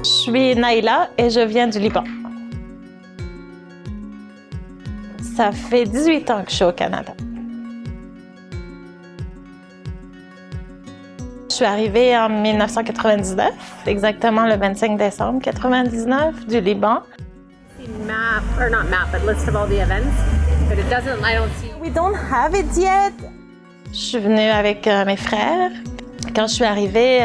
Je suis Naïla et je viens du Liban. Ça fait 18 ans que je suis au Canada. Je suis arrivée en 1999, exactement le 25 décembre 1999, du Liban. Map, or not map, but list of all the events, but it doesn't, I don't see. We don't have it yet. Je suis venue avec mes frères. Quand je suis arrivée,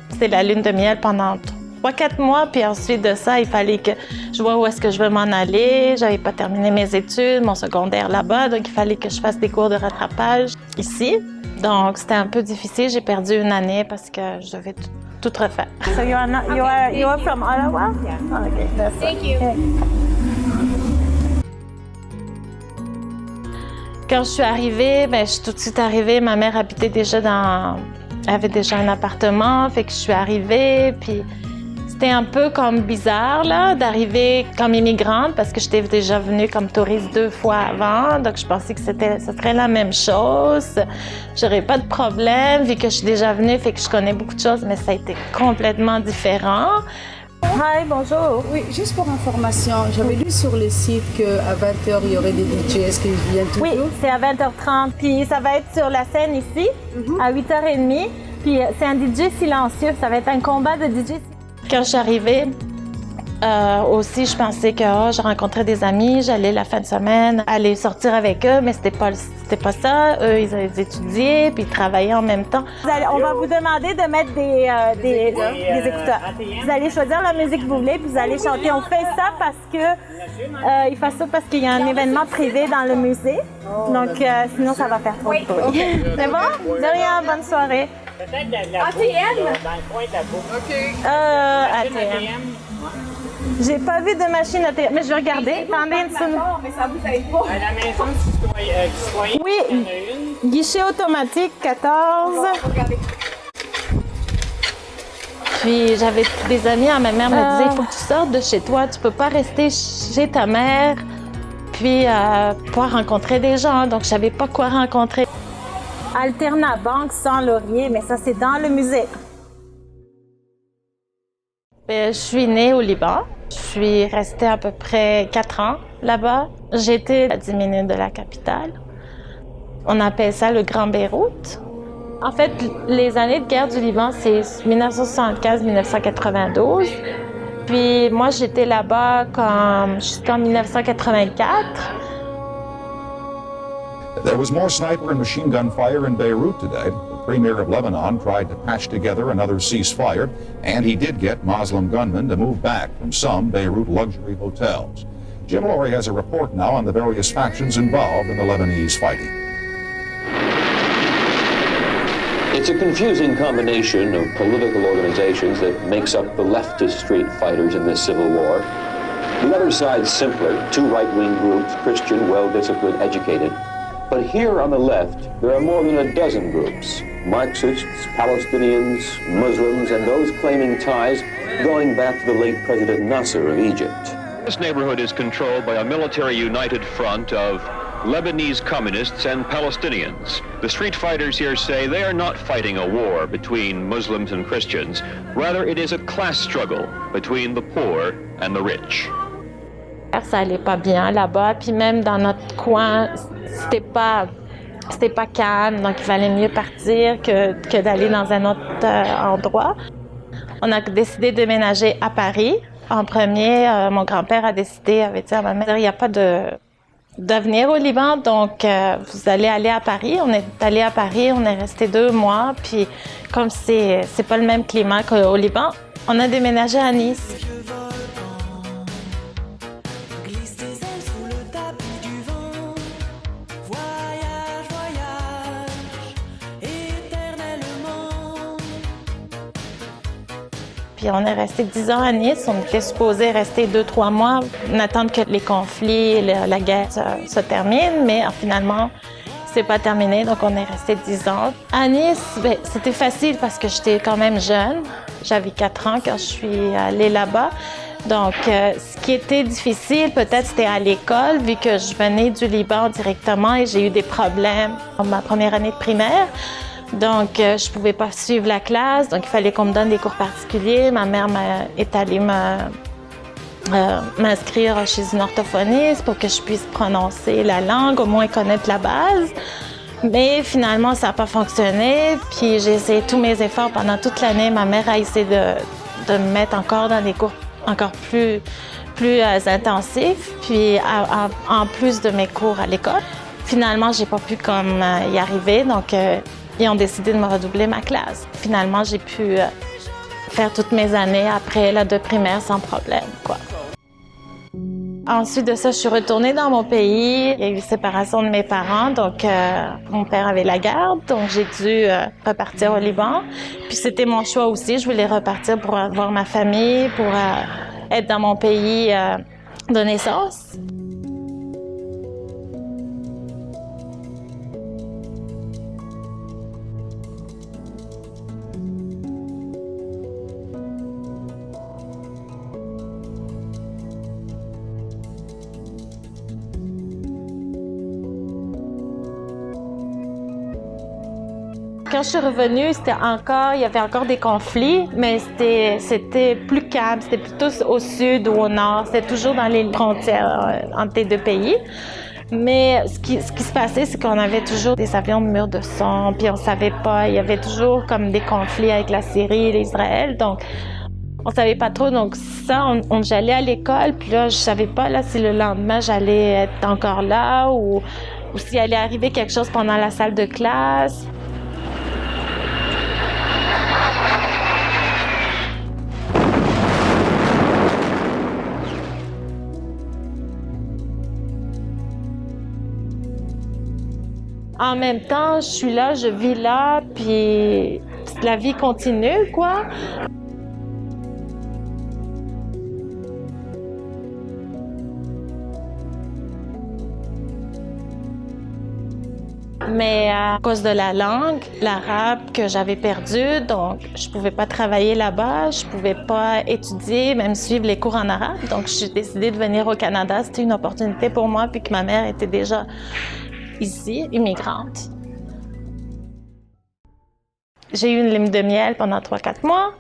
c'était la lune de miel pendant 3-4 mois, puis ensuite de ça, il fallait que je vois où est-ce que je veux m'en aller. J'avais pas terminé mes études, mon secondaire là-bas, donc il fallait que je fasse des cours de rattrapage ici. Donc c'était un peu difficile, j'ai perdu une année parce que je devais tout refaire. So you are from Ottawa? Yeah. Oh, okay, that's Thank you. Okay. Quand je suis arrivée, je suis tout de suite arrivée. Ma mère habitait déjà avait déjà un appartement, fait que je suis arrivée, puis c'était un peu comme bizarre là d'arriver comme immigrante parce que j'étais déjà venue comme touriste 2 fois avant, donc je pensais que ce serait la même chose. J'aurais pas de problème vu que je suis déjà venue, fait que je connais beaucoup de choses, mais ça a été complètement différent. Hi, bonjour. Oui, juste pour information, j'avais lu sur le site qu'à 20h, il y aurait des DJ. Est-ce qu'ils viennent toujours? Oui, c'est à 20h30. Puis ça va être sur la scène ici, à 8h30. Puis c'est un DJ silencieux. Ça va être un combat de DJ. Quand je suis arrivée, aussi, je pensais que je rencontrais des amis, j'allais la fin de semaine aller sortir avec eux, mais c'était pas ça. Eux, ils étudiaient puis ils travaillaient en même temps. On va vous demander de mettre des écouteurs. Vous allez choisir la musique que vous voulez puis vous allez chanter. On fait ça parce que il fait ça parce qu'il y a un événement privé dans le musée. Donc sinon ça va faire trop de bruit. C'est bon? De rien, bonne soirée. Peut-être ATM? Dans le coin de la bouffe. OK. ATM. J'ai pas vu de machine ATM, mais je vais regarder. Attendez une seconde. Mais ça vous aide pas. À la maison du citoyen, Oui, il y en a une. guichet automatique 14. Regardez. Puis j'avais des amis, ma mère me disait, il faut que tu sortes de chez toi, tu peux pas rester chez ta mère, puis pouvoir rencontrer des gens, donc je savais pas quoi rencontrer. Alterna Banque sans Laurier, mais ça c'est dans le musée. Je suis née au Liban. Je suis restée à peu près 4 ans là-bas. J'étais à 10 minutes de la capitale. On appelle ça le Grand Beyrouth. En fait, les années de guerre du Liban, c'est 1975-1992. Puis moi, j'étais là-bas jusqu'en 1984. There was more sniper and machine gun fire in Beirut today. The premier of Lebanon tried to patch together another ceasefire, and he did get Muslim gunmen to move back from some Beirut luxury hotels. Jim Laurie has a report now on the various factions involved in the Lebanese fighting. It's a confusing combination of political organizations that makes up the leftist street fighters in this civil war. The other side's simpler, 2 right-wing groups, Christian, well-disciplined, educated. But here on the left, there are more than a dozen groups, Marxists, Palestinians, Muslims, and those claiming ties going back to the late President Nasser of Egypt. This neighborhood is controlled by a military united front of Lebanese communists and Palestinians. The street fighters here say they are not fighting a war between Muslims and Christians. Rather, it is a class struggle between the poor and the rich. Ça allait pas bien là-bas, puis même dans notre coin, c'était pas calme, donc il fallait mieux partir que d'aller dans un autre endroit. On a décidé de déménager à Paris. En premier, mon grand-père a décidé, avait dit à ma mère, il n'y a pas d'avenir au Liban, donc vous allez aller à Paris. On est allé à Paris, on est resté 2 mois, puis comme c'est pas le même climat qu'au Liban, on a déménagé à Nice. Puis on est resté 10 ans à Nice. On était supposé rester 2-3 mois, attendre que les conflits, la guerre se terminent, mais finalement, c'est pas terminé, donc on est resté 10 ans. À Nice, c'était facile parce que j'étais quand même jeune. J'avais 4 ans quand je suis allée là-bas. Donc, ce qui était difficile, peut-être, c'était à l'école, vu que je venais du Liban directement et j'ai eu des problèmes dans ma première année de primaire. Donc, je pouvais pas suivre la classe, donc il fallait qu'on me donne des cours particuliers. Ma mère est allée m'inscrire chez une orthophoniste pour que je puisse prononcer la langue, au moins connaître la base. Mais finalement, ça n'a pas fonctionné. Puis j'ai essayé tous mes efforts pendant toute l'année. Ma mère a essayé de me mettre encore dans des cours encore plus intensifs, puis en plus de mes cours à l'école. Finalement, j'ai pas pu y arriver, donc ils ont décidé de me redoubler ma classe. Finalement, j'ai pu faire toutes mes années après la de primaire sans problème, quoi. Ensuite de ça, je suis retournée dans mon pays. Il y a eu une séparation de mes parents, donc mon père avait la garde, donc j'ai dû repartir au Liban. Puis c'était mon choix aussi, je voulais repartir pour voir ma famille, pour être dans mon pays de naissance. Quand je suis revenue, il y avait encore des conflits, mais c'était plus calme. C'était plutôt au sud ou au nord. C'était toujours dans les frontières entre les deux pays. Mais ce qui se passait, c'est qu'on avait toujours des avions de murs de son, puis on savait pas. Il y avait toujours comme des conflits avec la Syrie et l'Israël, donc on savait pas trop. Donc ça, j'allais à l'école, puis là, je savais pas là si le lendemain j'allais être encore là ou s'il allait arriver quelque chose pendant la salle de classe. En même temps, je suis là, je vis là, puis la vie continue, quoi. Mais à cause de la langue, l'arabe que j'avais perdu, donc je pouvais pas travailler là-bas, je pouvais pas étudier, même suivre les cours en arabe. Donc j'ai décidé de venir au Canada. C'était une opportunité pour moi, puis que ma mère était déjà ici, immigrante. J'ai eu une lune de miel pendant 3-4 mois,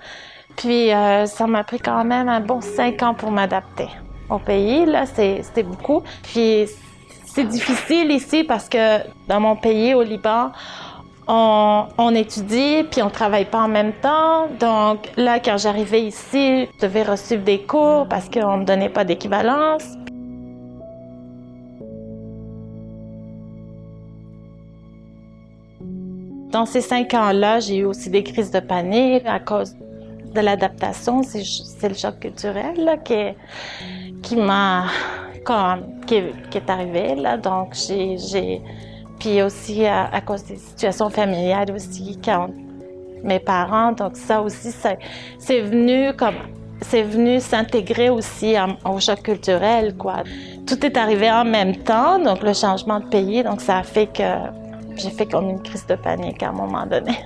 puis ça m'a pris quand même un bon 5 ans pour m'adapter au pays. Là, c'était beaucoup. Puis c'est difficile ici parce que dans mon pays, au Liban, on étudie puis on travaille pas en même temps. Donc là, quand j'arrivais ici, je devais suivre des cours parce qu'on me donnait pas d'équivalence. Dans ces 5 ans-là, j'ai eu aussi des crises de panique à cause de l'adaptation. C'est le choc culturel là, qui est arrivé. Là. Donc, puis aussi à cause des situations familiales aussi, quand mes parents. Donc, ça aussi, c'est venu s'intégrer aussi au choc culturel, quoi. Tout est arrivé en même temps, donc le changement de pays, donc ça a fait que j'ai fait comme une crise de panique à un moment donné.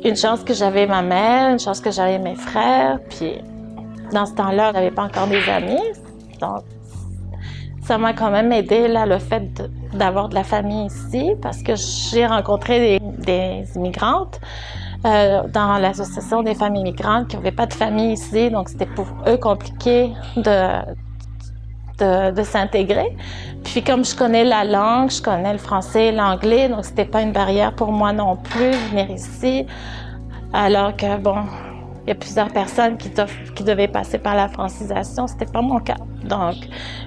Une chance que j'avais ma mère, une chance que j'avais mes frères, puis dans ce temps-là, j'avais pas encore des amis. Donc, ça m'a quand même aidé, là, le fait d'avoir de la famille ici, parce que j'ai rencontré des immigrantes dans l'association des familles immigrantes qui n'avaient pas de famille ici, donc c'était pour eux compliqué de s'intégrer. Puis comme je connais la langue, je connais le français et l'anglais, donc c'était pas une barrière pour moi non plus venir ici. Alors que bon, il y a plusieurs personnes qui devaient passer par la francisation, c'était pas mon cas. Donc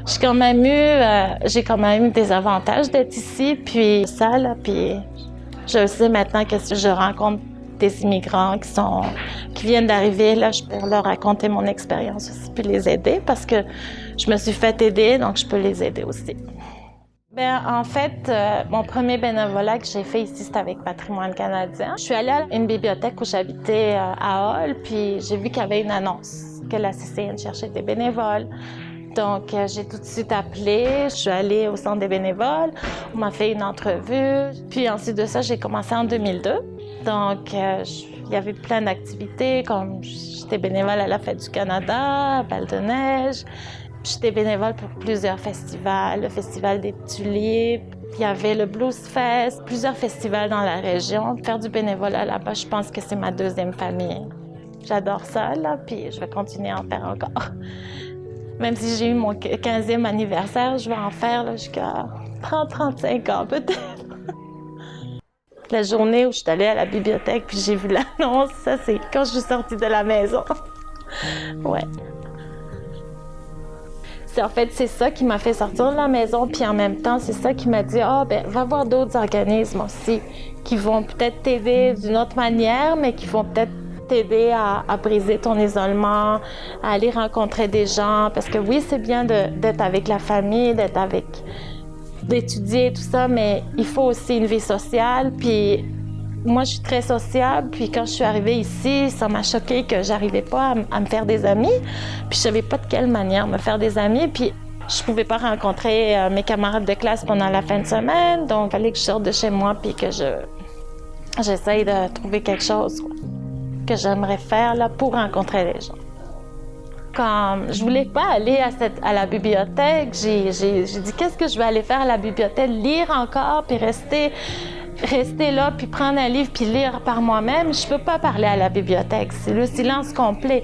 j'ai quand même eu des avantages d'être ici, puis ça là, puis je sais maintenant que si je rencontre des immigrants qui viennent d'arriver, là, je peux leur raconter mon expérience aussi, puis les aider parce que je me suis fait aider, donc je peux les aider aussi. Bien, en fait, mon premier bénévolat que j'ai fait ici, c'était avec Patrimoine canadien. Je suis allée à une bibliothèque où j'habitais à Hall, puis j'ai vu qu'il y avait une annonce que la CCN cherchait des bénévoles. Donc, j'ai tout de suite appelé. Je suis allée au centre des bénévoles. On m'a fait une entrevue. Puis ensuite de ça, j'ai commencé en 2002. Donc, il y avait plein d'activités, comme j'étais bénévole à la Fête du Canada, à Val-de-Neige. J'étais bénévole pour plusieurs festivals, le Festival des Tulipes. Il y avait le Blues Fest, plusieurs festivals dans la région. Faire du bénévolat là-bas, je pense que c'est ma deuxième famille. J'adore ça, là, puis je vais continuer à en faire encore. Même si j'ai eu mon 15e anniversaire, je vais en faire jusqu'à 30-35 ans peut-être. La journée où je suis allée à la bibliothèque puis j'ai vu l'annonce, ça c'est quand je suis sortie de la maison. Ouais. En fait, c'est ça qui m'a fait sortir de la maison, puis en même temps, c'est ça qui m'a dit « va voir d'autres organismes aussi qui vont peut-être t'aider d'une autre manière, mais qui vont peut-être t'aider à briser ton isolement, à aller rencontrer des gens. » Parce que oui, c'est bien d'être avec la famille, d'étudier, tout ça, mais il faut aussi une vie sociale. Puis moi, je suis très sociable. Puis quand je suis arrivée ici, ça m'a choqué que j'arrivais pas à me faire des amis. Puis je savais pas de quelle manière me faire des amis. Puis je pouvais pas rencontrer mes camarades de classe pendant la fin de semaine. Donc, il fallait que je sorte de chez moi puis que j'essaye de trouver quelque chose que j'aimerais faire là, pour rencontrer les gens. Comme je voulais pas aller à la bibliothèque, j'ai dit qu'est-ce que je vais aller faire à la bibliothèque, lire encore puis rester là puis prendre un livre puis lire par moi-même. Je peux pas parler à la bibliothèque, c'est le silence complet.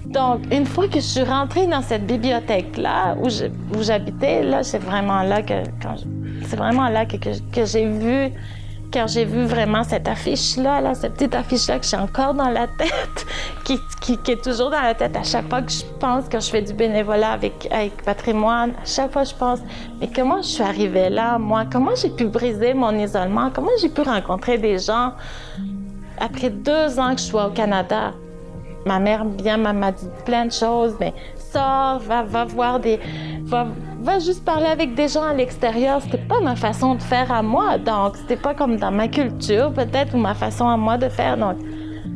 Donc une fois que je suis rentrée dans cette bibliothèque là où j'habitais, là c'est vraiment là que j'ai vu. Quand j'ai vu vraiment cette affiche-là, cette petite affiche-là que j'ai encore dans la tête, qui est toujours dans la tête à chaque fois que je pense, quand je fais du bénévolat avec Patrimoine, à chaque fois je pense, mais comment je suis arrivée là, moi? Comment j'ai pu briser mon isolement? Comment j'ai pu rencontrer des gens? Après 2 ans que je suis au Canada, ma mère m'a dit plein de choses, mais sors, va voir va juste parler avec des gens à l'extérieur. C'était pas ma façon de faire à moi, donc c'était pas comme dans ma culture peut-être ou ma façon à moi de faire. Donc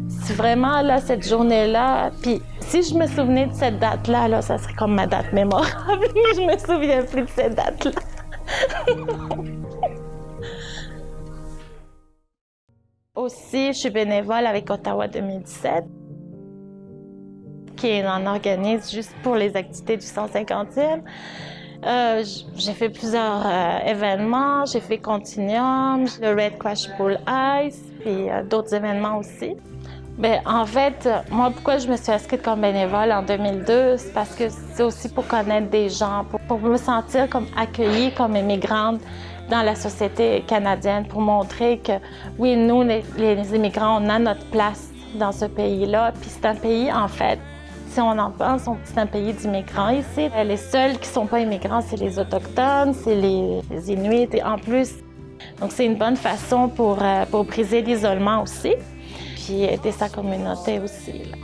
c'est vraiment là cette journée-là. Puis si je me souvenais de cette date-là, là, ça serait comme ma date mémorable. Mais je me souviens plus de cette date-là. Aussi, je suis bénévole avec Ottawa 2017. Qui est un organisme juste pour les activités du 150e. J'ai fait plusieurs événements, j'ai fait Continuum, le Red Crash Pool Ice, puis d'autres événements aussi. Bien, en fait, moi, pourquoi je me suis inscrite comme bénévole en 2002, c'est parce que c'est aussi pour connaître des gens, pour me sentir comme accueillie comme immigrante dans la société canadienne, pour montrer que, oui, nous, les immigrants, on a notre place dans ce pays-là, puis c'est un pays, en fait, si on en pense, c'est un pays d'immigrants ici. Les seuls qui ne sont pas immigrants, c'est les Autochtones, c'est les Inuits et en plus. Donc, c'est une bonne façon pour briser l'isolement aussi, puis aider sa communauté aussi, là.